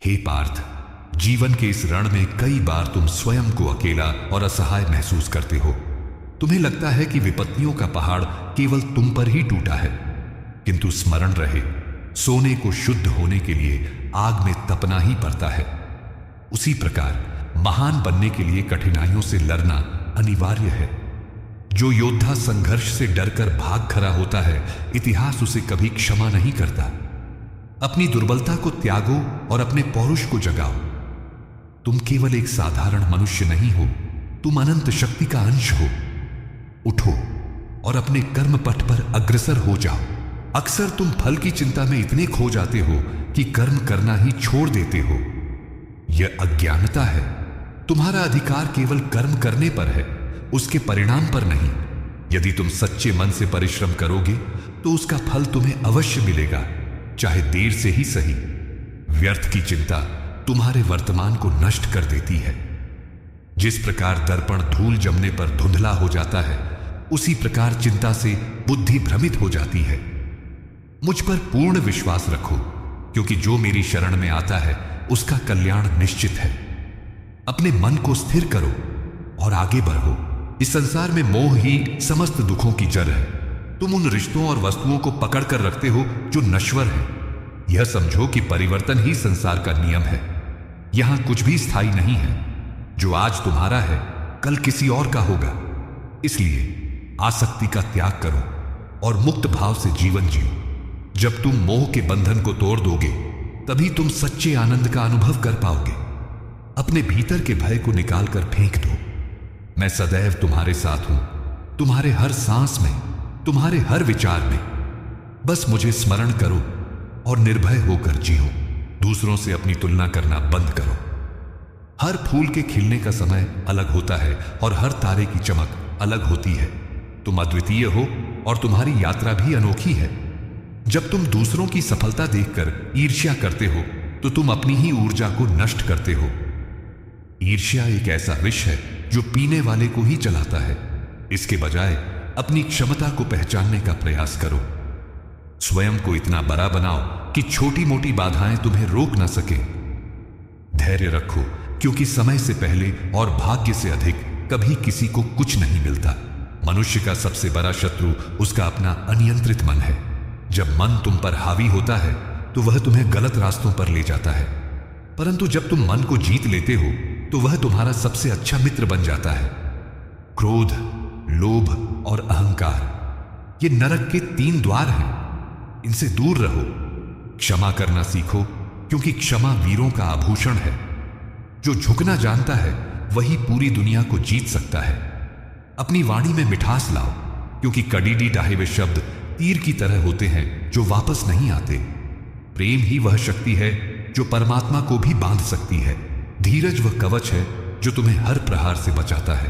हे पार्थ, जीवन के इस रण में कई बार तुम स्वयं को अकेला और असहाय महसूस करते हो। तुम्हें लगता है कि विपत्तियों का पहाड़ केवल तुम पर ही टूटा है, किंतु स्मरण रहे, सोने को शुद्ध होने के लिए आग में तपना ही पड़ता है। उसी प्रकार महान बनने के लिए कठिनाइयों से लड़ना अनिवार्य है। जो योद्धा संघर्ष से डरकर भाग खड़ा होता है, इतिहास उसे कभी क्षमा नहीं करता। अपनी दुर्बलता को त्यागो और अपने पौरुष को जगाओ। तुम केवल एक साधारण मनुष्य नहीं हो, तुम अनंत शक्ति का अंश हो। उठो और अपने कर्म पथ पर अग्रसर हो जाओ। अक्सर तुम फल की चिंता में इतने खो जाते हो कि कर्म करना ही छोड़ देते हो। यह अज्ञानता है। तुम्हारा अधिकार केवल कर्म करने पर है, उसके परिणाम पर नहीं। यदि तुम सच्चे मन से परिश्रम करोगे तो उसका फल तुम्हें अवश्य मिलेगा, चाहे देर से ही सही। व्यर्थ की चिंता तुम्हारे वर्तमान को नष्ट कर देती है। जिस प्रकार दर्पण धूल जमने पर धुंधला हो जाता है, उसी प्रकार चिंता से बुद्धि भ्रमित हो जाती है। मुझ पर पूर्ण विश्वास रखो, क्योंकि जो मेरी शरण में आता है उसका कल्याण निश्चित है। अपने मन को स्थिर करो और आगे बढ़ो। इस संसार में मोह ही समस्त दुखों की जड़ है। तुम उन रिश्तों और वस्तुओं को पकड़ कर रखते हो जो नश्वर है। यह समझो कि परिवर्तन ही संसार का नियम है। यहां कुछ भी स्थायी नहीं है। जो आज तुम्हारा है, कल किसी और का होगा। इसलिए आसक्ति का त्याग करो और मुक्त भाव से जीवन जियो। जब तुम मोह के बंधन को तोड़ दोगे, तभी तुम सच्चे आनंद का अनुभव कर पाओगे। अपने भीतर के भय को निकालकर फेंक दो। मैं सदैव तुम्हारे साथ हूं, तुम्हारे हर सांस में, तुम्हारे हर विचार में। बस मुझे स्मरण करो और निर्भय होकर जियो। दूसरों से अपनी तुलना करना बंद करो। हर फूल के खिलने का समय अलग होता है और हर तारे की चमक अलग होती है। तुम अद्वितीय हो और तुम्हारी यात्रा भी अनोखी है। जब तुम दूसरों की सफलता देखकर ईर्ष्या करते हो, तो तुम अपनी ही ऊर्जा को नष्ट करते हो। ईर्ष्या एक ऐसा विष है जो पीने वाले को ही जलाता है। इसके बजाय अपनी क्षमता को पहचानने का प्रयास करो। स्वयं को इतना बड़ा बनाओ कि छोटी मोटी बाधाएं तुम्हें रोक न सके। धैर्य रखो, क्योंकि समय से पहले और भाग्य से अधिक कभी किसी को कुछ नहीं मिलता। मनुष्य का सबसे बड़ा शत्रु उसका अपना अनियंत्रित मन है। जब मन तुम पर हावी होता है, तो वह तुम्हें गलत रास्तों पर ले जाता है। परंतु जब तुम मन को जीत लेते हो, तो वह तुम्हारा सबसे अच्छा मित्र बन जाता है। क्रोध, लोभ और अहंकार, ये नरक के 3 द्वार हैं। इनसे दूर रहो। क्षमा करना सीखो, क्योंकि क्षमा वीरों का आभूषण है। जो झुकना जानता है, वही पूरी दुनिया को जीत सकता है। अपनी वाणी में मिठास लाओ, क्योंकि कड़ीडी ढाए हुए शब्द तीर की तरह होते हैं जो वापस नहीं आते। प्रेम ही वह शक्ति है जो परमात्मा को भी बांध सकती है। धीरज वह कवच है जो तुम्हें हर प्रहार से बचाता है।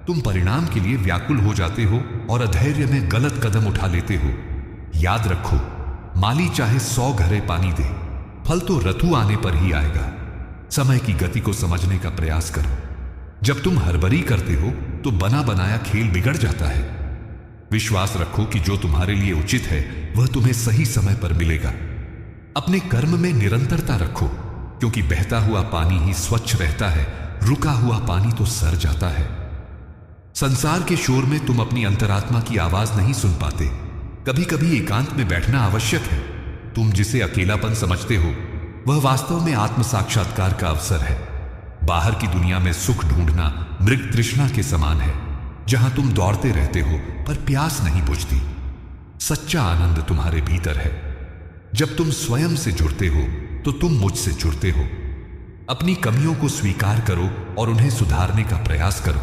तुम परिणाम के लिए व्याकुल हो जाते हो और अधैर्य में गलत कदम उठा लेते हो। याद रखो, माली चाहे 100 घड़े पानी दे, फल तो ऋतु आने पर ही आएगा। समय की गति को समझने का प्रयास करो। जब तुम हड़बड़ी करते हो, तो बना बनाया खेल बिगड़ जाता है। विश्वास रखो कि जो तुम्हारे लिए उचित है, वह तुम्हें सही समय पर मिलेगा। अपने कर्म में निरंतरता रखो, क्योंकि बहता हुआ पानी ही स्वच्छ रहता है, रुका हुआ पानी तो सर जाता है। संसार के शोर में तुम अपनी अंतरात्मा की आवाज नहीं सुन पाते। कभी कभी एकांत में बैठना आवश्यक है। तुम जिसे अकेलापन समझते हो, वह वास्तव में आत्म साक्षात्कार का अवसर है। बाहर की दुनिया में सुख ढूंढना मृग तृष्णा के समान है, जहां तुम दौड़ते रहते हो पर प्यास नहीं बुझती। सच्चा आनंद तुम्हारे भीतर है। जब तुम स्वयं से जुड़ते हो, तो तुम मुझसे जुड़ते हो। अपनी कमियों को स्वीकार करो और उन्हें सुधारने का प्रयास करो।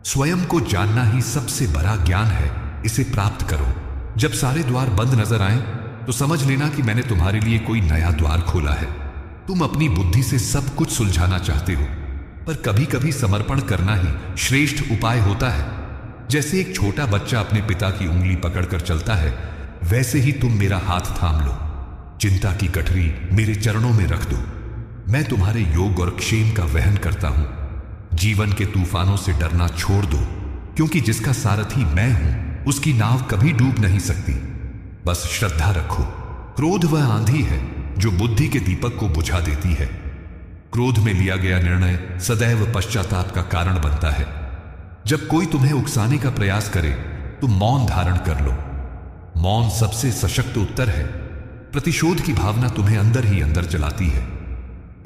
स्वयं को जानना ही सबसे बड़ा ज्ञान है। इसे प्राप्त करो। जब सारे द्वार बंद नजर आए, तो समझ लेना कि मैंने तुम्हारे लिए कोई नया द्वार खोला है। तुम अपनी बुद्धि से सब कुछ सुलझाना चाहते हो, पर कभी कभी समर्पण करना ही श्रेष्ठ उपाय होता है। जैसे एक छोटा बच्चा अपने पिता की उंगली पकड़कर चलता है, वैसे ही तुम मेरा हाथ थाम लो। चिंता की गठरी मेरे चरणों में रख दो। मैं तुम्हारे योग और क्षेम का वहन करता हूं। जीवन के तूफानों से डरना छोड़ दो, क्योंकि जिसका सारथी मैं हूं, उसकी नाव कभी डूब नहीं सकती। बस श्रद्धा रखो। क्रोध वह आंधी है जो बुद्धि के दीपक को बुझा देती है। क्रोध में लिया गया निर्णय सदैव पश्चाताप का कारण बनता है। जब कोई तुम्हें उकसाने का प्रयास करे तो मौन धारण कर लो। मौन सबसे सशक्त उत्तर है। प्रतिशोध की भावना तुम्हें अंदर ही अंदर जलाती है।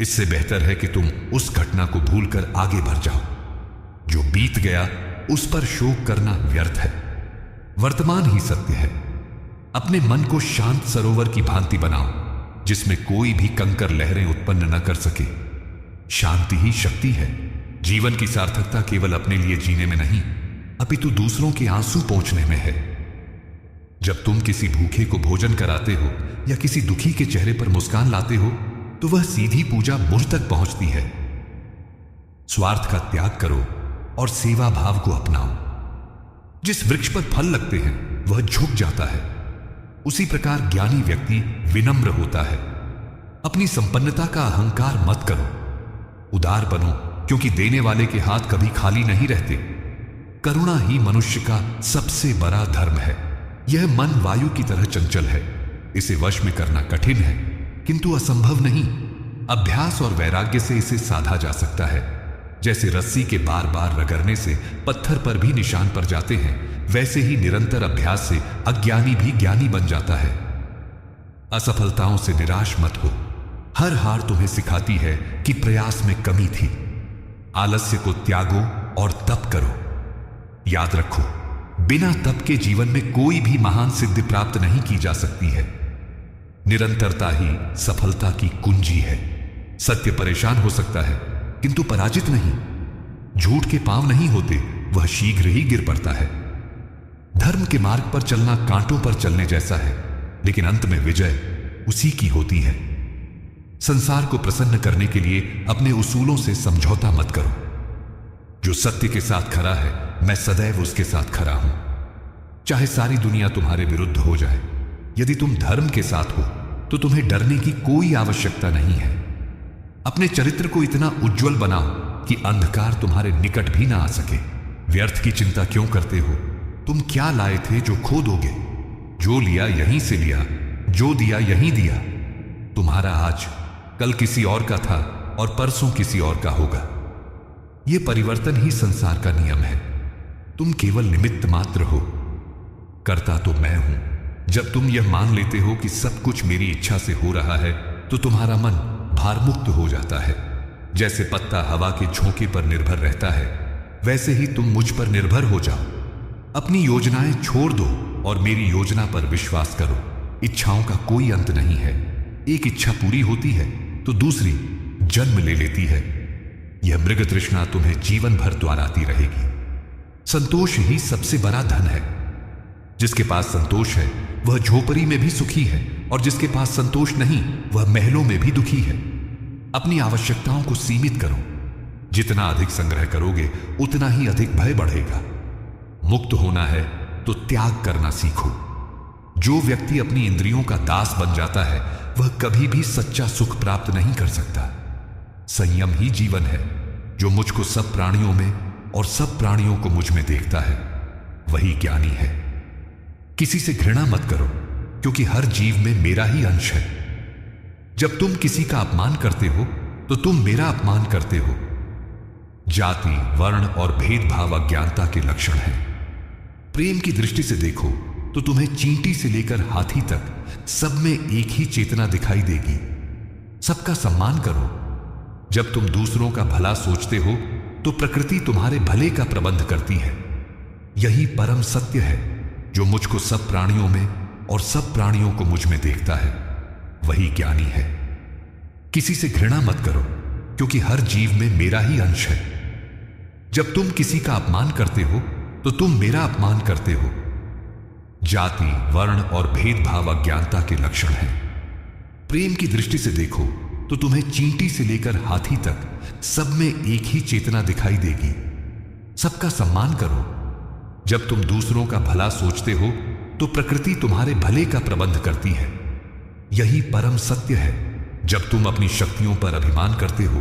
इससे बेहतर है कि तुम उस घटना को भूलकर आगे बढ़ जाओ। जो बीत गया उस पर शोक करना व्यर्थ है। वर्तमान ही सत्य है। अपने मन को शांत सरोवर की भांति बनाओ, जिसमें कोई भी कंकर लहरें उत्पन्न न कर सके। शांति ही शक्ति है। जीवन की सार्थकता केवल अपने लिए जीने में नहीं, अपितु दूसरों के आंसू पोंछने में है। जब तुम किसी भूखे को भोजन कराते हो या किसी दुखी के चेहरे पर मुस्कान लाते हो तो वह सीधी पूजा मुझ तक पहुंचती है। स्वार्थ का त्याग करो और सेवा भाव को अपनाओ। जिस वृक्ष पर फल लगते हैं वह झुक जाता है, उसी प्रकार ज्ञानी व्यक्ति विनम्र होता है। अपनी संपन्नता का अहंकार मत करो। उदार बनो, क्योंकि देने वाले के हाथ कभी खाली नहीं रहते। करुणा ही मनुष्य का सबसे बड़ा धर्म है। यह मन वायु की तरह चंचल है। इसे वश में करना कठिन है, किंतु असंभव नहीं। अभ्यास और वैराग्य से इसे साधा जा सकता है। जैसे रस्सी के बार बार रगड़ने से पत्थर पर भी निशान पड़ जाते हैं, वैसे ही निरंतर अभ्यास से अज्ञानी भी ज्ञानी बन जाता है। असफलताओं से निराश मत हो। हर हार तुम्हें सिखाती है कि प्रयास में कमी थी। आलस्य को त्यागो और तप करो। याद रखो, बिना तप के जीवन में कोई भी महान सिद्धि प्राप्त नहीं की जा सकती है। निरंतरता ही सफलता की कुंजी है। सत्य परेशान हो सकता है, किंतु पराजित नहीं। झूठ के पांव नहीं होते, वह शीघ्र ही गिर पड़ता है। धर्म के मार्ग पर चलना कांटों पर चलने जैसा है, लेकिन अंत में विजय उसी की होती है। संसार को प्रसन्न करने के लिए अपने उसूलों से समझौता मत करो। जो सत्य के साथ खड़ा है, मैं सदैव उसके साथ खड़ा हूं। चाहे सारी दुनिया तुम्हारे विरुद्ध हो जाए, यदि तुम धर्म के साथ हो तो तुम्हें डरने की कोई आवश्यकता नहीं है। अपने चरित्र को इतना उज्जवल बनाओ कि अंधकार तुम्हारे निकट भी ना आ सके। व्यर्थ की चिंता क्यों करते हो? तुम क्या लाए थे जो खो दोगे? जो लिया यहीं से लिया, जो दिया यहीं दिया। तुम्हारा आज कल किसी और का था और परसों किसी और का होगा। यह परिवर्तन ही संसार का नियम है। तुम केवल निमित्त मात्र हो, करता तो मैं हूं। जब तुम यह मान लेते हो कि सब कुछ मेरी इच्छा से हो रहा है, तो तुम्हारा मन भारमुक्त हो जाता है। जैसे पत्ता हवा के झोंके पर निर्भर रहता है, वैसे ही तुम मुझ पर निर्भर हो जाओ। अपनी योजनाएं छोड़ दो और मेरी योजना पर विश्वास करो। इच्छाओं का कोई अंत नहीं है। एक इच्छा पूरी होती है तो दूसरी जन्म ले लेती है। यह मृग तृष्णा तुम्हें जीवन भर द्वाराती रहेगी। संतोष ही सबसे बड़ा धन है। जिसके पास संतोष है वह झोपड़ी में भी सुखी है, और जिसके पास संतोष नहीं वह महलों में भी दुखी है। अपनी आवश्यकताओं को सीमित करो। जितना अधिक संग्रह करोगे उतना ही अधिक भय बढ़ेगा। मुक्त होना है तो त्याग करना सीखो। जो व्यक्ति अपनी इंद्रियों का दास बन जाता है वह कभी भी सच्चा सुख प्राप्त नहीं कर सकता। संयम ही जीवन है। जो मुझको सब प्राणियों में और सब प्राणियों को मुझ में देखता है वही ज्ञानी है। किसी से घृणा मत करो, क्योंकि हर जीव में मेरा ही अंश है। जब तुम किसी का अपमान करते हो तो तुम मेरा अपमान करते हो। जाति, वर्ण और भेदभाव अज्ञानता के लक्षण हैं। प्रेम की दृष्टि से देखो तो तुम्हें चींटी से लेकर हाथी तक सब में एक ही चेतना दिखाई देगी। सबका सम्मान करो। जब तुम दूसरों का भला सोचते हो तो प्रकृति तुम्हारे भले का प्रबंध करती है। यही परम सत्य है। जो मुझको सब प्राणियों में और सब प्राणियों को मुझ में देखता है वही ज्ञानी है। किसी से घृणा मत करो, क्योंकि हर जीव में मेरा ही अंश है। जब तुम किसी का अपमान करते हो तो तुम मेरा अपमान करते हो। जाति, वर्ण और भेदभाव अज्ञानता के लक्षण हैं। प्रेम की दृष्टि से देखो तो तुम्हें चींटी से लेकर हाथी तक सब में एक ही चेतना दिखाई देगी। सबका सम्मान करो। जब तुम दूसरों का भला सोचते हो तो प्रकृति तुम्हारे भले का प्रबंध करती है। यही परम सत्य है। जब तुम अपनी शक्तियों पर अभिमान करते हो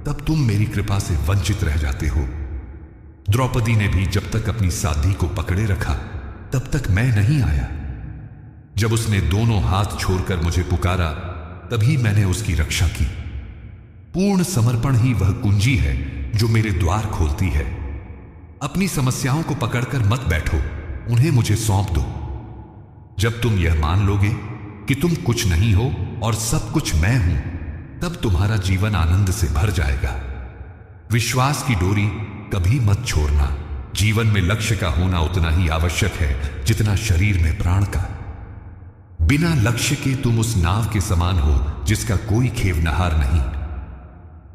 तब तुम मेरी कृपा से वंचित रह जाते हो। द्रौपदी ने भी जब तक अपनी साधी को पकड़े रखा तब तक मैं नहीं आया। जब उसने दोनों हाथ छोड़कर मुझे पुकारा तभी मैंने उसकी रक्षा की। पूर्ण समर्पण ही वह कुंजी है जो मेरे द्वार खोलती है। अपनी समस्याओं को पकड़कर मत बैठो, उन्हें मुझे सौंप दो। जब तुम यह मान लोगे कि तुम कुछ नहीं हो और सब कुछ मैं हूं, तब तुम्हारा जीवन आनंद से भर जाएगा। विश्वास की डोरी कभी मत छोड़ना। जीवन में लक्ष्य का होना उतना ही आवश्यक है जितना शरीर में प्राण का। बिना लक्ष्य के तुम उस नाव के समान हो जिसका कोई खेवनहार नहीं।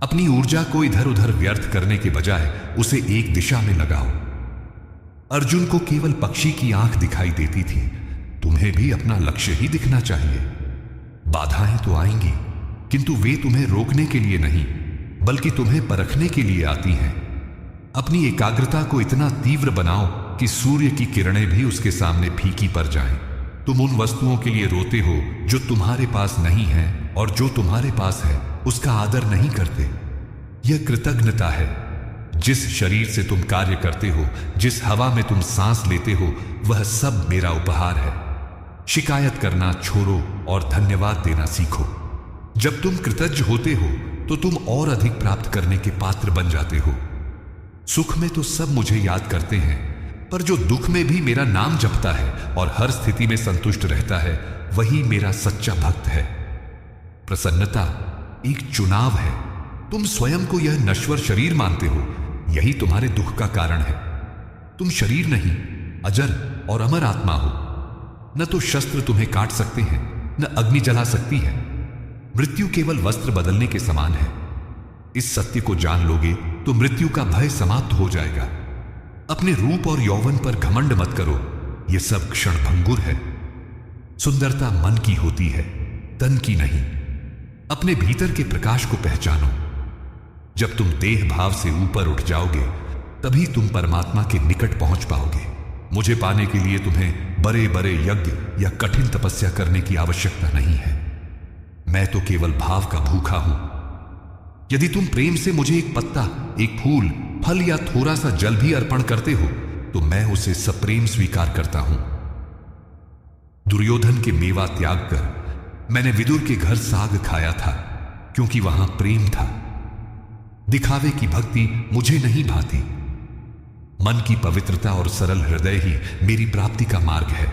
अपनी ऊर्जा को इधर उधर व्यर्थ करने के बजाय उसे एक दिशा में लगाओ। अर्जुन को केवल पक्षी की आंख दिखाई देती थी, तुम्हें भी अपना लक्ष्य ही दिखना चाहिए। बाधाएं तो आएंगी, किंतु वे तुम्हें रोकने के लिए नहीं बल्कि तुम्हें परखने के लिए आती हैं। अपनी एकाग्रता को इतना तीव्र बनाओ कि सूर्य की किरणें भी उसके सामने फीकी पड़ जाएं। तुम उन वस्तुओं के लिए रोते हो जो तुम्हारे पास नहीं है, और जो तुम्हारे पास है उसका आदर नहीं करते। यह कृतज्ञता है। जिस शरीर से तुम कार्य करते हो, जिस हवा में तुम सांस लेते हो, वह सब मेरा उपहार है। शिकायत करना छोड़ो और धन्यवाद देना सीखो। जब तुम कृतज्ञ होते हो तो तुम और अधिक प्राप्त करने के पात्र बन जाते हो। सुख में तो सब मुझे याद करते हैं, पर जो दुख में भी मेरा नाम जपता है और हर स्थिति में संतुष्ट रहता है, वही मेरा सच्चा भक्त है। प्रसन्नता एक चुनाव है। तुम स्वयं को यह नश्वर शरीर मानते हो, यही तुम्हारे दुख का कारण है। तुम शरीर नहीं, अजर और अमर आत्मा हो। न तो शस्त्र तुम्हें काट सकते हैं, न अग्नि जला सकती है। मृत्यु केवल वस्त्र बदलने के समान है। इस सत्य को जान लोगे तो मृत्यु का भय समाप्त हो जाएगा। अपने रूप और यौवन पर घमंड मत करो, यह सब क्षणभंगुर है। सुंदरता मन की होती है, तन की नहीं। अपने भीतर के प्रकाश को पहचानो। जब तुम देह भाव से ऊपर उठ जाओगे, तभी तुम परमात्मा के निकट पहुंच पाओगे। मुझे पाने के लिए तुम्हें बड़े बड़े यज्ञ या कठिन तपस्या करने की आवश्यकता नहीं है। मैं तो केवल भाव का भूखा हूं। यदि तुम प्रेम से मुझे एक पत्ता, एक फूल, फल या थोड़ा सा जल भी अर्पण करते हो, तो मैं उसे सप्रेम स्वीकार करता हूं। दुर्योधन के मेवा त्याग कर मैंने विदुर के घर साग खाया था, क्योंकि वहां प्रेम था। दिखावे की भक्ति मुझे नहीं भाती। मन की पवित्रता और सरल हृदय ही मेरी प्राप्ति का मार्ग है।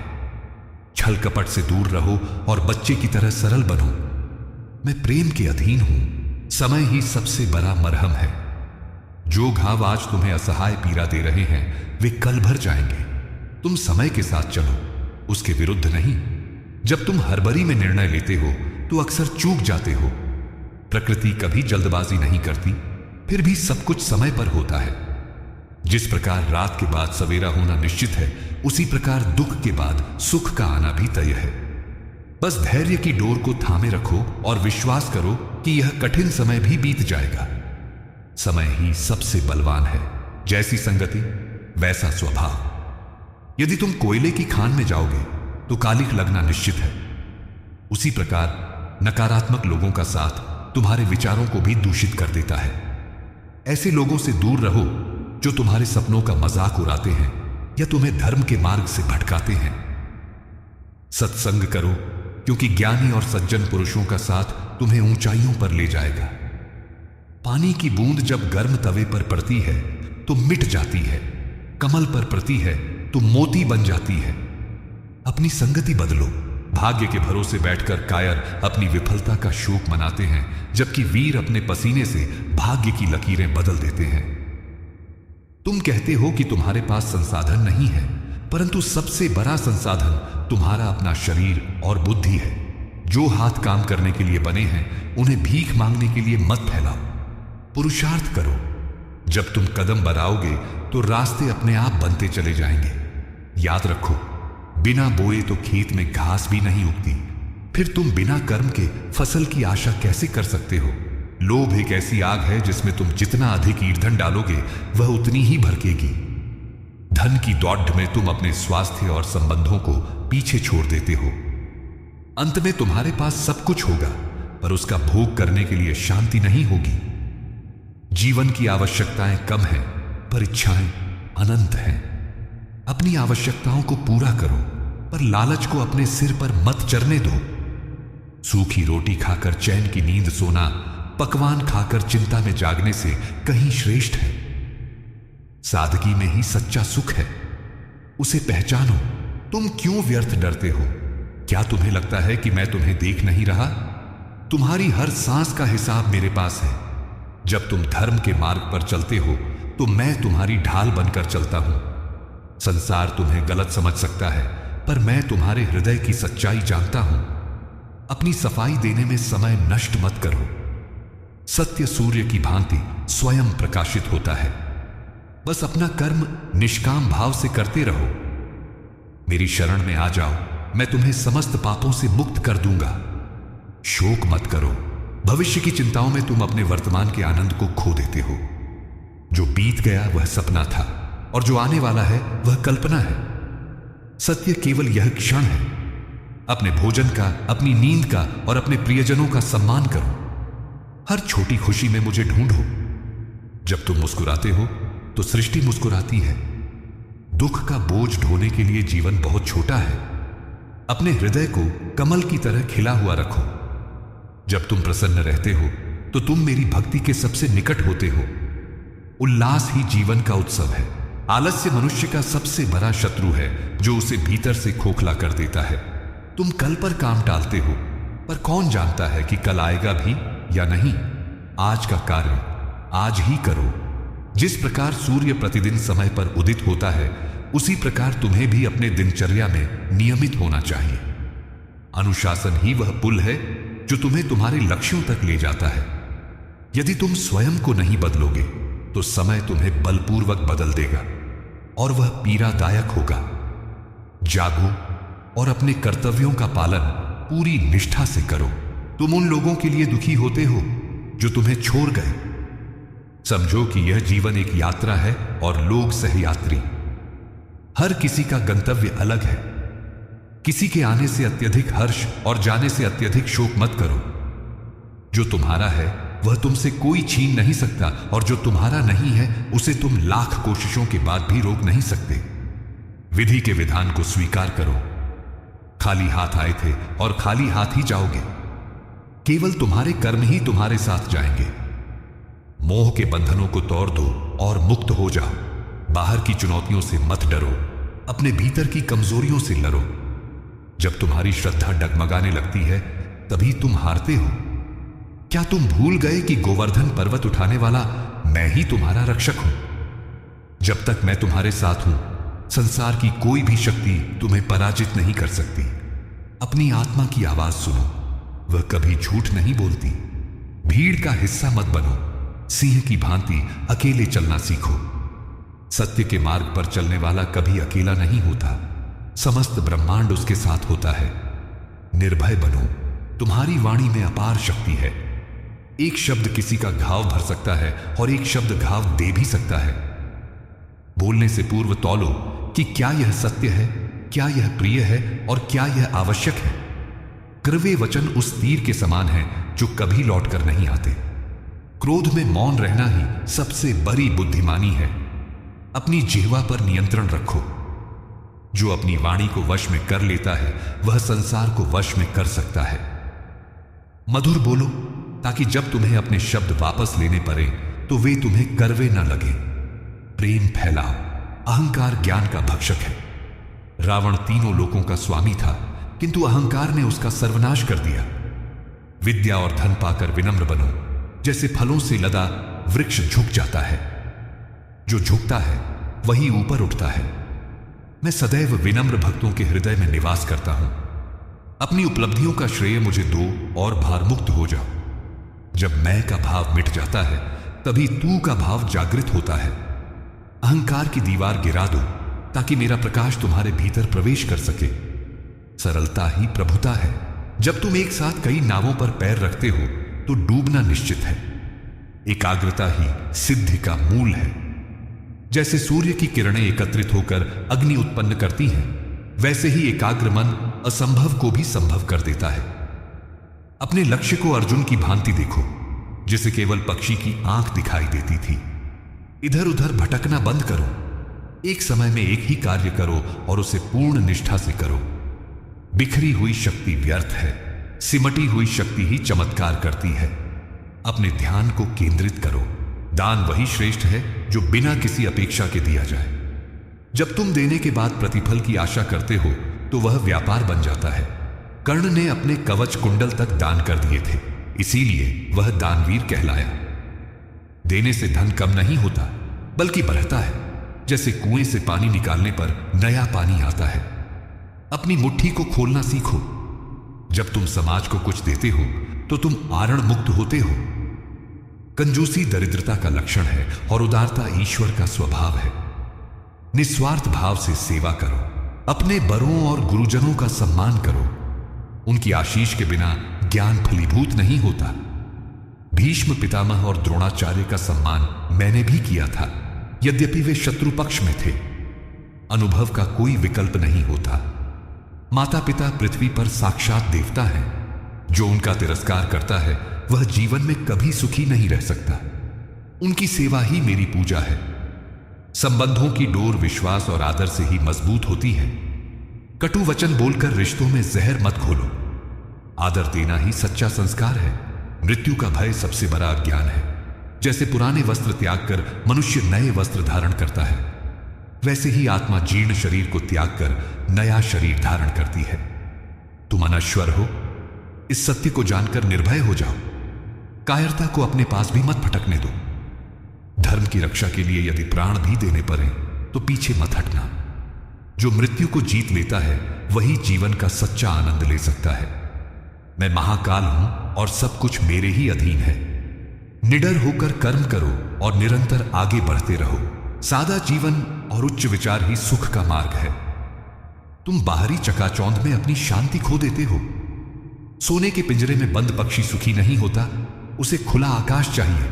छल कपट से दूर रहो और बच्चे की तरह सरल बनो। मैं प्रेम के अधीन हूं। समय ही सबसे बड़ा मरहम है। जो घाव आज तुम्हें असहाय पीड़ा दे रहे हैं, वे कल भर जाएंगे। तुम समय के साथ चलो, उसके विरुद्ध नहीं। जब तुम हड़बड़ी में निर्णय लेते हो तो अक्सर चूक जाते हो। प्रकृति कभी जल्दबाजी नहीं करती, फिर भी सब कुछ समय पर होता है। जिस प्रकार रात के बाद सवेरा होना निश्चित है, उसी प्रकार दुख के बाद सुख का आना भी तय है। बस धैर्य की डोर को थामे रखो और विश्वास करो कि यह कठिन समय भी बीत जाएगा। समय ही सबसे बलवान है। जैसी संगति वैसा स्वभाव। यदि तुम कोयले की खान में जाओगे तो कालिख लगना निश्चित है। उसी प्रकार नकारात्मक लोगों का साथ तुम्हारे विचारों को भी दूषित कर देता है। ऐसे लोगों से दूर रहो जो तुम्हारे सपनों का मजाक उड़ाते हैं या तुम्हें धर्म के मार्ग से भटकाते हैं। सत्संग करो, क्योंकि ज्ञानी और सज्जन पुरुषों का साथ तुम्हें ऊंचाइयों पर ले जाएगा। पानी की बूंद जब गर्म तवे पर पड़ती है तो मिट जाती है, कमल पर पड़ती है तो मोती बन जाती है। अपनी संगति बदलो। भाग्य के भरोसे बैठकर कायर अपनी विफलता का शोक मनाते हैं, जबकि वीर अपने पसीने से भाग्य की लकीरें बदल देते हैं। तुम कहते हो कि तुम्हारे पास संसाधन नहीं है, परंतु सबसे बड़ा संसाधन तुम्हारा अपना शरीर और बुद्धि है। जो हाथ काम करने के लिए बने हैं, उन्हें भीख मांगने के लिए मत फैलाओ। पुरुषार्थ करो। जब तुम कदम बढ़ाओगे तो रास्ते अपने आप बनते चले जाएंगे। याद रखो, बिना बोए तो खेत में घास भी नहीं उगती। फिर तुम बिना कर्म के फसल की आशा कैसे कर सकते हो? लोभ एक ऐसी आग है जिसमें तुम जितना अधिक ईंधन डालोगे, वह उतनी ही भड़केगी। धन की दौड़ में तुम अपने स्वास्थ्य और संबंधों को पीछे छोड़ देते हो। अंत में तुम्हारे पास सब कुछ होगा, पर उसका भोग करने के लिए शांति नहीं होगी। जीवन की आवश्यकताएं कम हैं, पर इच्छाएं अनंत हैं। अपनी आवश्यकताओं को पूरा करो, पर लालच को अपने सिर पर मत चढ़ने दो। सूखी रोटी खाकर चैन की नींद सोना पकवान खाकर चिंता में जागने से कहीं श्रेष्ठ है। सादगी में ही सच्चा सुख है, उसे पहचानो। तुम क्यों व्यर्थ डरते हो? क्या तुम्हें लगता है कि मैं तुम्हें देख नहीं रहा? तुम्हारी हर सांस का हिसाब मेरे पास है। जब तुम धर्म के मार्ग पर चलते हो तो मैं तुम्हारी ढाल बनकर चलता हूं। संसार तुम्हें गलत समझ सकता है, पर मैं तुम्हारे हृदय की सच्चाई जानता हूं। अपनी सफाई देने में समय नष्ट मत करो। सत्य सूर्य की भांति स्वयं प्रकाशित होता है। बस अपना कर्म निष्काम भाव से करते रहो। मेरी शरण में आ जाओ, मैं तुम्हें समस्त पापों से मुक्त कर दूंगा। शोक मत करो। भविष्य की चिंताओं में तुम अपने वर्तमान के आनंद को खो देते हो। जो बीत गया वह सपना था और जो आने वाला है वह कल्पना है। सत्य केवल यह क्षण है। अपने भोजन का, अपनी नींद का और अपने प्रियजनों का सम्मान करो। हर छोटी खुशी में मुझे ढूंढो। जब तुम मुस्कुराते हो तो सृष्टि मुस्कुराती है। दुख का बोझ ढोने के लिए जीवन बहुत छोटा है। अपने हृदय को कमल की तरह खिला हुआ रखो। जब तुम प्रसन्न रहते हो तो तुम मेरी भक्ति के सबसे निकट होते हो। उल्लास ही जीवन का उत्सव है। आलस्य मनुष्य का सबसे बड़ा शत्रु है, जो उसे भीतर से खोखला कर देता है। तुम कल पर काम टालते हो, पर कौन जानता है कि कल आएगा भी या नहीं। आज का कार्य आज ही करो। जिस प्रकार सूर्य प्रतिदिन समय पर उदित होता है, उसी प्रकार तुम्हें भी अपने दिनचर्या में नियमित होना चाहिए। अनुशासन ही वह पुल है जो तुम्हें तुम्हारे लक्ष्यों तक ले जाता है। यदि तुम स्वयं को नहीं बदलोगे तो समय तुम्हें बलपूर्वक बदल देगा और वह पीड़ादायक होगा। जागो और अपने कर्तव्यों का पालन पूरी निष्ठा से करो। तुम उन लोगों के लिए दुखी होते हो जो तुम्हें छोड़ गए। समझो कि यह जीवन एक यात्रा है और लोग सहयात्री। हर किसी का गंतव्य अलग है। किसी के आने से अत्यधिक हर्ष और जाने से अत्यधिक शोक मत करो। जो तुम्हारा है वह तुमसे कोई छीन नहीं सकता, और जो तुम्हारा नहीं है उसे तुम लाख कोशिशों के बाद भी रोक नहीं सकते। विधि के विधान को स्वीकार करो। खाली हाथ आए थे और खाली हाथ ही जाओगे। केवल तुम्हारे कर्म ही तुम्हारे साथ जाएंगे। मोह के बंधनों को तोड़ दो और मुक्त हो जाओ। बाहर की चुनौतियों से मत डरो, अपने भीतर की कमजोरियों से लड़ो। जब तुम्हारी श्रद्धा डगमगाने लगती है तभी तुम हारते हो। क्या तुम भूल गए कि गोवर्धन पर्वत उठाने वाला मैं ही तुम्हारा रक्षक हूं? जब तक मैं तुम्हारे साथ हूं, संसार की कोई भी शक्ति तुम्हें पराजित नहीं कर सकती। अपनी आत्मा की आवाज सुनो, वह कभी झूठ नहीं बोलती। भीड़ का हिस्सा मत बनो। सिंह की भांति अकेले चलना सीखो। सत्य के मार्ग पर चलने वाला कभी अकेला नहीं होता। समस्त ब्रह्मांड उसके साथ होता है। निर्भय बनो। तुम्हारी वाणी में अपार शक्ति है। एक शब्द किसी का घाव भर सकता है और एक शब्द घाव दे भी सकता है। बोलने से पूर्व तौलो कि क्या यह सत्य है, क्या यह प्रिय है और क्या यह आवश्यक है। कड़वे वचन उस तीर के समान है जो कभी लौटकर नहीं आते। क्रोध में मौन रहना ही सबसे बड़ी बुद्धिमानी है। अपनी जिह्वा पर नियंत्रण रखो। जो अपनी वाणी को वश में कर लेता है वह संसार को वश में कर सकता है। मधुर बोलो ताकि जब तुम्हें अपने शब्द वापस लेने पड़े तो वे तुम्हें कड़वे न लगे। प्रेम फैलाओ। अहंकार ज्ञान का भक्षक है। रावण तीनों लोकों का स्वामी था, किंतु अहंकार ने उसका सर्वनाश कर दिया। विद्या और धन पाकर विनम्र बनो। जैसे फलों से लदा वृक्ष झुक जाता है, जो झुकता है वही ऊपर उठता है। मैं सदैव विनम्र भक्तों के हृदय में निवास करता हूं। अपनी उपलब्धियों का श्रेय मुझे दो और भार मुक्त हो जाओ। जब मैं का भाव मिट जाता है तभी तू का भाव जागृत होता है। अहंकार की दीवार गिरा दो ताकि मेरा प्रकाश तुम्हारे भीतर प्रवेश कर सके। सरलता ही प्रभुता है। जब तुम एक साथ कई नावों पर पैर रखते हो तो डूबना निश्चित है। एकाग्रता ही सिद्धि का मूल है। जैसे सूर्य की किरणें एकत्रित होकर अग्नि उत्पन्न करती हैं, वैसे ही एकाग्र मन असंभव को भी संभव कर देता है। अपने लक्ष्य को अर्जुन की भांति देखो, जिसे केवल पक्षी की आंख दिखाई देती थी। इधर उधर भटकना बंद करो। एक समय में एक ही कार्य करो और उसे पूर्ण निष्ठा से करो। बिखरी हुई शक्ति व्यर्थ है। सिमटी हुई शक्ति ही चमत्कार करती है। अपने ध्यान को केंद्रित करो। दान वही श्रेष्ठ है जो बिना किसी अपेक्षा के दिया जाए। जब तुम देने के बाद प्रतिफल की आशा करते हो तो वह व्यापार बन जाता है। कर्ण ने अपने कवच कुंडल तक दान कर दिए थे, इसीलिए वह दानवीर कहलाया। देने से धन कम नहीं होता बल्कि बढ़ता है। जैसे कुएं से पानी निकालने पर नया पानी आता है। अपनी मुट्ठी को खोलना सीखो। जब तुम समाज को कुछ देते हो तो तुम आरण मुक्त होते हो। कंजूसी दरिद्रता का लक्षण है और उदारता ईश्वर का स्वभाव है। निस्वार्थ भाव से सेवा करो। अपने बड़ों और गुरुजनों का सम्मान करो। उनकी आशीष के बिना ज्ञान फलीभूत नहीं होता। भीष्म पितामह और द्रोणाचार्य का सम्मान मैंने भी किया था, यद्यपि वे शत्रु पक्ष में थे। अनुभव का कोई विकल्प नहीं होता। माता पिता पृथ्वी पर साक्षात देवता हैं। जो उनका तिरस्कार करता है वह जीवन में कभी सुखी नहीं रह सकता। उनकी सेवा ही मेरी पूजा है। संबंधों की डोर विश्वास और आदर से ही मजबूत होती है। कटु वचन बोलकर रिश्तों में जहर मत घोलो। आदर देना ही सच्चा संस्कार है। मृत्यु का भय सबसे बड़ा अज्ञान है। जैसे पुराने वस्त्र त्याग कर मनुष्य नए वस्त्र धारण करता है, वैसे ही आत्मा जीर्ण शरीर को त्याग कर नया शरीर धारण करती है। तुम अनश्वर हो, इस सत्य को जानकर निर्भय हो जाओ। कायरता को अपने पास भी मत भटकने दो। धर्म की रक्षा के लिए यदि प्राण भी देने पड़े तो पीछे मत हटना। जो मृत्यु को जीत लेता है वही जीवन का सच्चा आनंद ले सकता है। मैं महाकाल हूं और सब कुछ मेरे ही अधीन है। निडर होकर कर्म करो और निरंतर आगे बढ़ते रहो। सादा जीवन और उच्च विचार ही सुख का मार्ग है। तुम बाहरी चकाचौंध में अपनी शांति खो देते हो। सोने के पिंजरे में बंद पक्षी सुखी नहीं होता, उसे खुला आकाश चाहिए।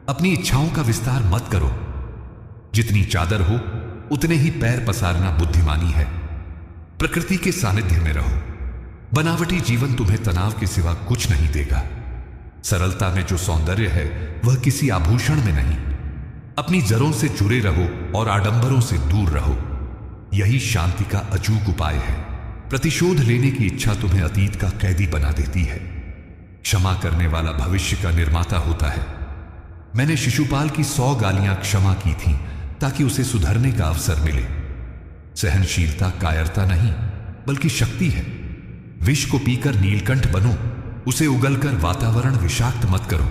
अपनी इच्छाओं का विस्तार मत करो। जितनी चादर हो उतने ही पैर पसारना बुद्धिमानी है। प्रकृति के सानिध्य में रहो। बनावटी जीवन तुम्हें तनाव के सिवा कुछ नहीं देगा। सरलता में जो सौंदर्य है वह किसी आभूषण में नहीं। अपनी जड़ों से जुड़े रहो और आडंबरों से दूर रहो। यही शांति का अचूक उपाय है। प्रतिशोध लेने की इच्छा तुम्हें अतीत का कैदी बना देती है। क्षमा करने वाला भविष्य का निर्माता होता है। मैंने शिशुपाल की 100 गालियां क्षमा की थीं ताकि उसे सुधरने का अवसर मिले। सहनशीलता कायरता नहीं बल्कि शक्ति है। विष को पीकर नीलकंठ बनो, उसे उगलकर वातावरण विषाक्त मत करो।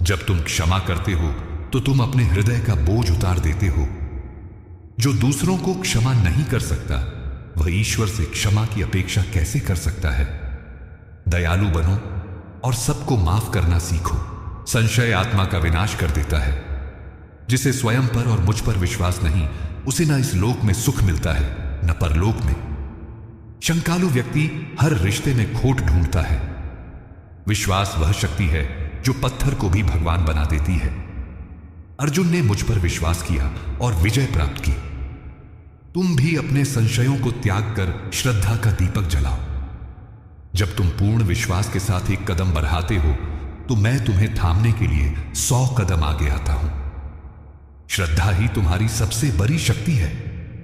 जब तुम क्षमा करते हो तो तुम अपने हृदय का बोझ उतार देते हो। जो दूसरों को क्षमा नहीं कर सकता वह ईश्वर से क्षमा की अपेक्षा कैसे कर सकता है। दयालु बनो और सबको माफ करना सीखो। संशय आत्मा का विनाश कर देता है। जिसे स्वयं पर और मुझ पर विश्वास नहीं, उसे न इस लोक में सुख मिलता है न परलोक में। शंकालु व्यक्ति हर रिश्ते में खोट ढूंढता है। विश्वास वह शक्ति है जो पत्थर को भी भगवान बना देती है। अर्जुन ने मुझ पर विश्वास किया और विजय प्राप्त की। तुम भी अपने संशयों को त्याग कर श्रद्धा का दीपक जलाओ। जब तुम पूर्ण विश्वास के साथ एक कदम बढ़ाते हो तो मैं तुम्हें थामने के लिए 100 कदम आगे आता हूं। श्रद्धा ही तुम्हारी सबसे बड़ी शक्ति है।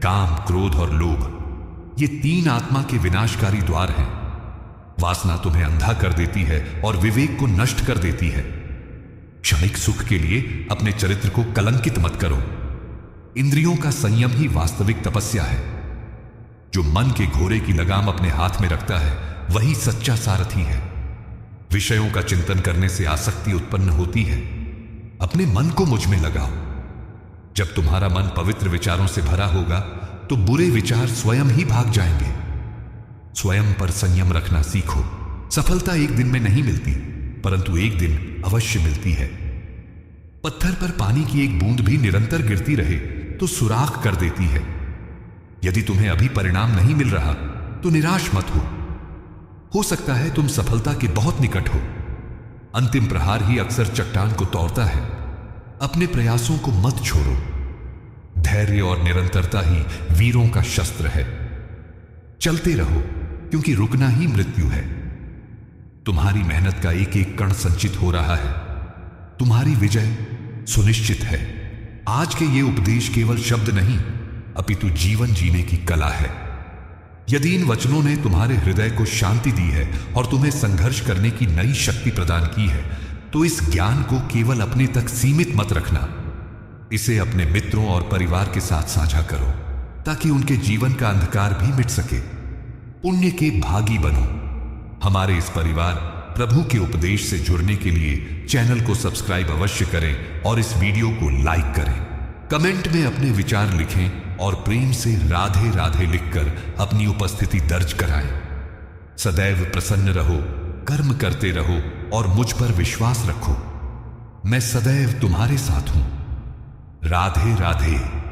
काम, क्रोध और लोभ ये 3 आत्मा के विनाशकारी द्वार हैं। वासना तुम्हें अंधा कर देती है और विवेक को नष्ट कर देती है। क्षणिक सुख के लिए अपने चरित्र को कलंकित मत करो। इंद्रियों का संयम ही वास्तविक तपस्या है। जो मन के घोड़े की लगाम अपने हाथ में रखता है वही सच्चा सारथी है। विषयों का चिंतन करने से आसक्ति उत्पन्न होती है। अपने मन को मुझ में लगाओ। जब तुम्हारा मन पवित्र विचारों से भरा होगा तो बुरे विचार स्वयं ही भाग जाएंगे। स्वयं पर संयम रखना सीखो। सफलता एक दिन में नहीं मिलती, परंतु एक दिन अवश्य मिलती है। पत्थर पर पानी की एक बूंद भी निरंतर गिरती रहे तो सुराख कर देती है। यदि तुम्हें अभी परिणाम नहीं मिल रहा तो निराश मत हो सकता है तुम सफलता के बहुत निकट हो। अंतिम प्रहार ही अक्सर चट्टान को तोड़ता है। अपने प्रयासों को मत छोड़ो। धैर्य और निरंतरता ही वीरों का शस्त्र है। चलते रहो क्योंकि रुकना ही मृत्यु है। तुम्हारी मेहनत का एक एक कण संचित हो रहा है। तुम्हारी विजय सुनिश्चित है। आज के ये उपदेश केवल शब्द नहीं अपितु जीवन जीने की कला है। यदि इन वचनों ने तुम्हारे हृदय को शांति दी है और तुम्हें संघर्ष करने की नई शक्ति प्रदान की है, तो इस ज्ञान को केवल अपने तक सीमित मत रखना। इसे अपने मित्रों और परिवार के साथ साझा करो ताकि उनके जीवन का अंधकार भी मिट सके। पुण्य के भागी बनो। हमारे इस परिवार प्रभु के उपदेश से जुड़ने के लिए चैनल को सब्सक्राइब अवश्य करें और इस वीडियो को लाइक करें। कमेंट में अपने विचार लिखें और प्रेम से राधे राधे लिखकर अपनी उपस्थिति दर्ज कराएं। सदैव प्रसन्न रहो, कर्म करते रहो और मुझ पर विश्वास रखो। मैं सदैव तुम्हारे साथ हूं। राधे राधे।